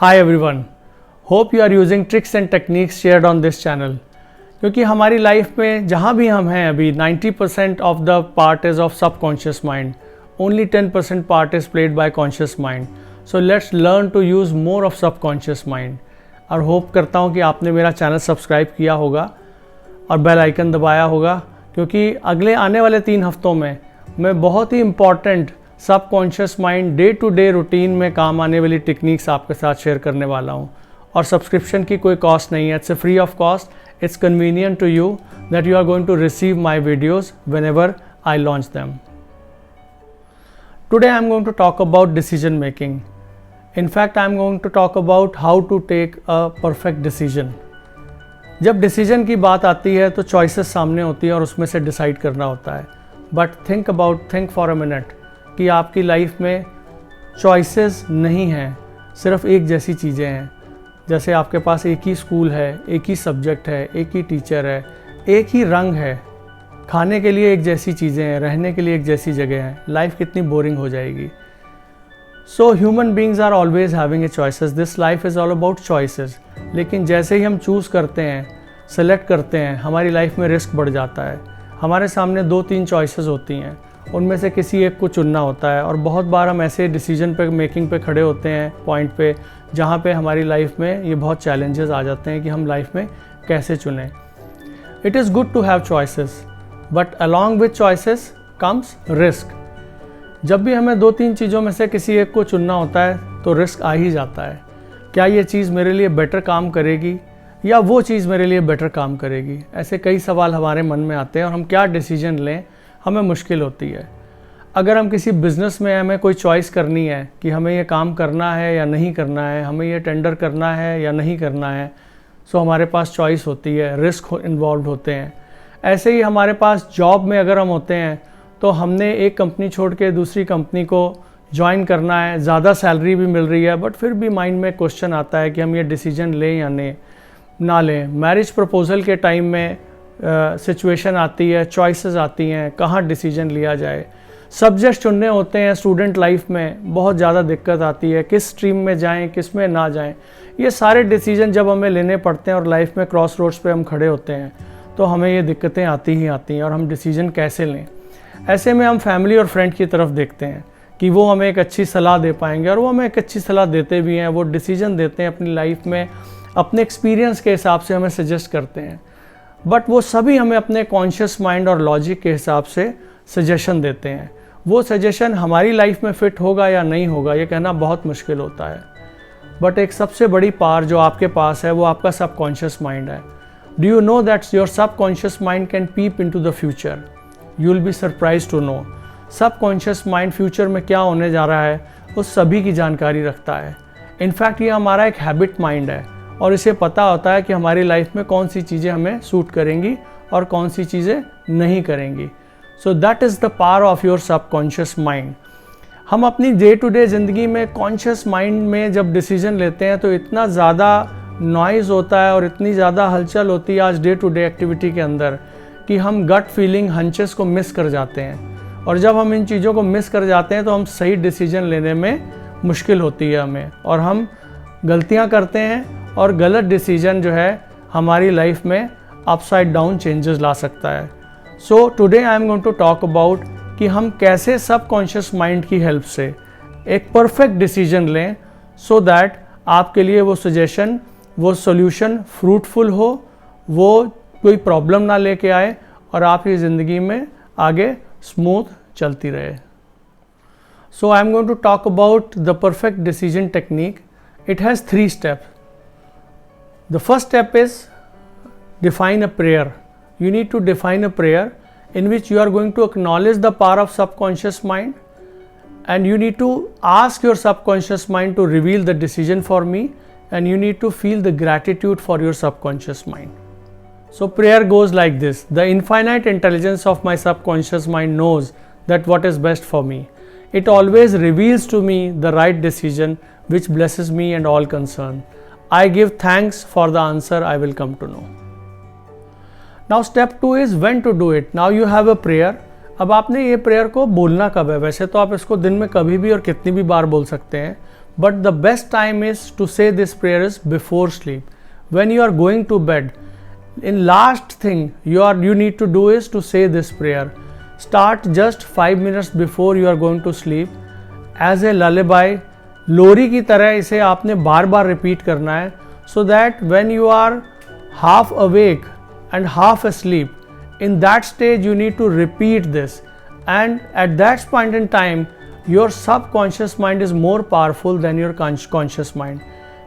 Hi everyone, hope you are using tricks and techniques shared on this channel. क्योंकि हमारी life में जहाँ भी हम हैं अभी 90% of the part is of subconscious mind, only 10% part is played by conscious mind. So let's learn to use more of subconscious mind. और hope करता हूँ कि आपने मेरा चैनल सब्सक्राइब किया होगा और बेल आइकन दबाया होगा, क्योंकि अगले आने वाले 3 हफ्तों में मैं बहुत ही important subconscious mind day to day routine में काम आने वाली टेक्निक्स आपके साथ शेयर करने वाला हूँ. और सब्सक्रिप्शन की कोई कॉस्ट नहीं है, it's free of cost. It's convenient to you that you are going to receive my videos whenever I launch them. Today I am going to talk about decision making. In fact, I am going to talk about how to take a perfect decision. जब decision की बात आती है तो choices सामने होती है और उसमें से डिसाइड करना होता है. But think for a minute कि आपकी लाइफ में चॉइसेस नहीं हैं, सिर्फ एक जैसी चीज़ें हैं. जैसे आपके पास एक ही स्कूल है, एक ही सब्जेक्ट है, एक ही टीचर है, एक ही रंग है, खाने के लिए एक जैसी चीज़ें हैं, रहने के लिए एक जैसी जगह है. लाइफ कितनी बोरिंग हो जाएगी. So human beings are always having a choices. This life is all about choices. लेकिन जैसे ही हम चूज़ करते हैं, सेलेक्ट करते हैं, हमारी लाइफ में रिस्क बढ़ जाता है. हमारे सामने 2-3 चॉइसेस होती हैं, उनमें से किसी एक को चुनना होता है. और बहुत बार हम ऐसे डिसीजन पे मेकिंग पे खड़े होते हैं पॉइंट पे, जहाँ पे हमारी लाइफ में ये बहुत चैलेंजेस आ जाते हैं कि हम लाइफ में कैसे चुनें. It is good to have choices, but along with choices comes risk. जब भी हमें 2-3 चीज़ों में से किसी एक को चुनना होता है तो रिस्क आ ही जाता है. क्या ये चीज़ मेरे लिए बेटर काम करेगी या वो चीज़ मेरे लिए बेटर काम करेगी? ऐसे कई सवाल हमारे मन में आते हैं और हम क्या डिसीजन लें हमें मुश्किल होती है. अगर हम किसी बिज़नेस में हमें कोई चॉइस करनी है कि हमें ये काम करना है या नहीं करना है, हमें ये टेंडर करना है या नहीं करना है, सो हमारे पास चॉइस होती है, रिस्क इन्वॉल्व होते हैं. ऐसे ही हमारे पास जॉब में अगर हम होते हैं तो हमने एक कंपनी छोड़ के दूसरी कंपनी को ज्वाइन करना है, ज़्यादा सैलरी भी मिल रही है, बट फिर भी माइंड में क्वेश्चन आता है कि हम ये डिसीजन लें या ना लें. मैरिज प्रपोज़ल के टाइम में सिचुएशन आती है, चॉइसेस आती हैं, कहाँ डिसीजन लिया जाए. सब्जेक्ट चुनने होते हैं स्टूडेंट लाइफ में, बहुत ज़्यादा दिक्कत आती है, किस स्ट्रीम में जाएं, किस में ना जाएं. ये सारे डिसीजन जब हमें लेने पड़ते हैं और लाइफ में क्रॉस रोड्स पे हम खड़े होते हैं तो हमें ये दिक्कतें आती ही आती हैं. और हम डिसीजन कैसे लें? ऐसे में हम फैमिली और फ्रेंड की तरफ देखते हैं कि वो हमें एक अच्छी सलाह दे पाएंगे, और वो हमें एक अच्छी सलाह देते भी हैं. वो डिसीजन देते हैं अपनी लाइफ में, अपने एक्सपीरियंस के हिसाब से हमें सजेस्ट करते हैं. बट वो सभी हमें अपने कॉन्शियस माइंड और लॉजिक के हिसाब से सजेशन देते हैं. वो सजेशन हमारी लाइफ में फिट होगा या नहीं होगा ये कहना बहुत मुश्किल होता है. बट एक सबसे बड़ी पावर जो आपके पास है वो आपका सबकॉन्शियस माइंड है. Do you know that your subconscious mind can peep into the future? You will be surprise to know. Subconscious mind future में क्या होने जा रहा है उस सभी की जानकारी रखता है. इनफैक्ट ये हमारा एक हैबिट माइंड है और इसे पता होता है कि हमारी लाइफ में कौन सी चीज़ें हमें सूट करेंगी और कौन सी चीज़ें नहीं करेंगी. So that is the power of your subconscious mind. हम अपनी डे टू डे ज़िंदगी में कॉन्शियस माइंड में जब डिसीजन लेते हैं तो इतना ज़्यादा नॉइज़ होता है और इतनी ज़्यादा हलचल होती है आज डे टू डे एक्टिविटी के अंदर कि हम गट फीलिंग, हंचेस को मिस कर जाते हैं. और जब हम इन चीज़ों को मिस कर जाते हैं तो हम सही डिसीजन लेने में मुश्किल होती है हमें, और हम गलतियाँ करते हैं. और गलत डिसीजन जो है हमारी लाइफ में अपसाइड डाउन चेंजेस ला सकता है. So today I am going to talk about कि हम कैसे सबकॉन्शियस माइंड की हेल्प से एक परफेक्ट डिसीजन लें, सो दैट आपके लिए वो सजेशन, वो सॉल्यूशन फ्रूटफुल हो, वो कोई प्रॉब्लम ना लेके आए और आपकी ज़िंदगी में आगे स्मूथ चलती रहे. So I am going to talk about the perfect decision technique. It has 3 steps. The first step is define a prayer. You need to define a prayer in which you are going to acknowledge the power of subconscious mind, and you need to ask your subconscious mind to reveal the decision for me, and you need to feel the gratitude for your subconscious mind. So prayer goes like this: the infinite intelligence of my subconscious mind knows that what is best for me. It always reveals to me the right decision which blesses me and all concerned. I give thanks for the answer I will come to know. Now step 2 is when to do it. Now you have a prayer. अब आपने ये prayer को बोलना कब है? वैसे तो आप इसको दिन में कभी भी और कितनी भी बार बोल सकते हैं, but the best time is to say this prayer is before sleep. When you are going to bed, in last thing you need to do is to say this prayer. Start just 5 minutes before you are going to sleep as a lullaby. लोरी की तरह इसे आपने बार बार repeat करना है, so that when you are half awake and half asleep, in that stage you need to repeat this, and at that point in time your subconscious mind is more powerful than your conscious mind.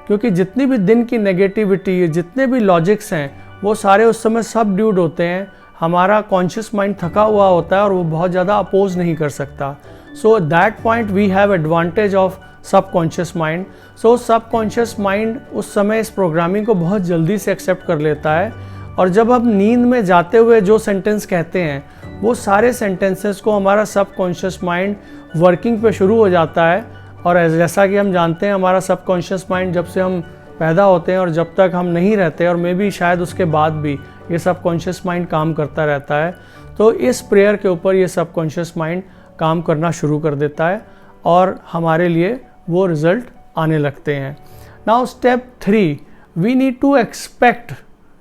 क्योंकि जितनी भी दिन की negativity, जितने भी logics हैं, वो सारे उस समय सबड्यूड होते हैं. हमारा कॉन्शियस माइंड थका हुआ होता है और वो बहुत ज़्यादा अपोज नहीं कर सकता. So that point we have advantage of subconscious mind. So subconscious mind उस समय इस प्रोग्रामिंग को बहुत जल्दी से एक्सेप्ट कर लेता है, और जब हम नींद में जाते हुए जो सेंटेंस कहते हैं, वो सारे सेंटेंसेस को हमारा सबकॉन्शियस माइंड वर्किंग पे शुरू हो जाता है. और जैसा कि हम जानते हैं, हमारा सबकॉन्शियस माइंड जब से हम पैदा होते हैं और जब तक हम नहीं रहते, और मे बी शायद उसके बाद भी ये सबकॉन्शियस माइंड काम करता रहता है. तो इस प्रेयर के ऊपर ये सबकॉन्शियस माइंड काम करना शुरू कर देता है और हमारे लिए वो रिज़ल्ट आने लगते हैं. Now step 3, we need to expect.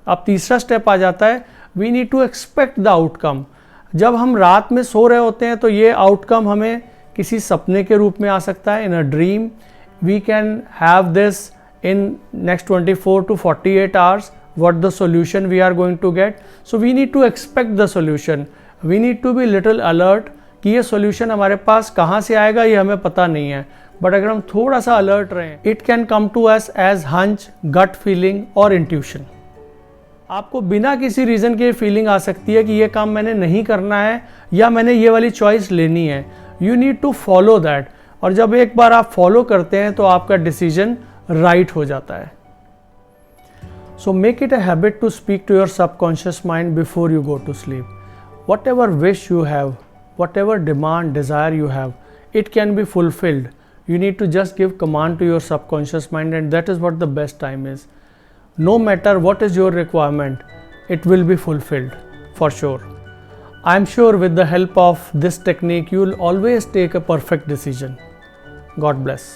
अब तीसरा स्टेप आ जाता है, we need to expect the outcome. जब हम रात में सो रहे होते हैं तो ये आउटकम हमें किसी सपने के रूप में आ सकता है. In a dream we can have this in next 24 to 48 hours what the solution we are going to get. So we need to expect the solution. We need to be little alert कि ये solution हमारे पास कहाँ से आएगा ये हमें पता नहीं है, बट अगर हम थोड़ा सा alert रहें, it can come to us as hunch, gut feeling और intuition. आपको बिना किसी रीज़न के फीलिंग आ सकती है कि ये काम मैंने नहीं करना है या मैंने ये वाली चॉइस लेनी है. You need to follow that, और जब एक बार आप फॉलो करते हैं तो आपका डिसीजन राइट हो जाता है. So make it a habit to speak to your subconscious mind before you go to sleep. Whatever wish you have, whatever demand, desire you have, it can be fulfilled. You need to just give command to your subconscious mind, and that is what the best time is. No matter what is your requirement, it will be fulfilled for sure. I am sure with the help of this technique, you will always take a perfect decision. God bless.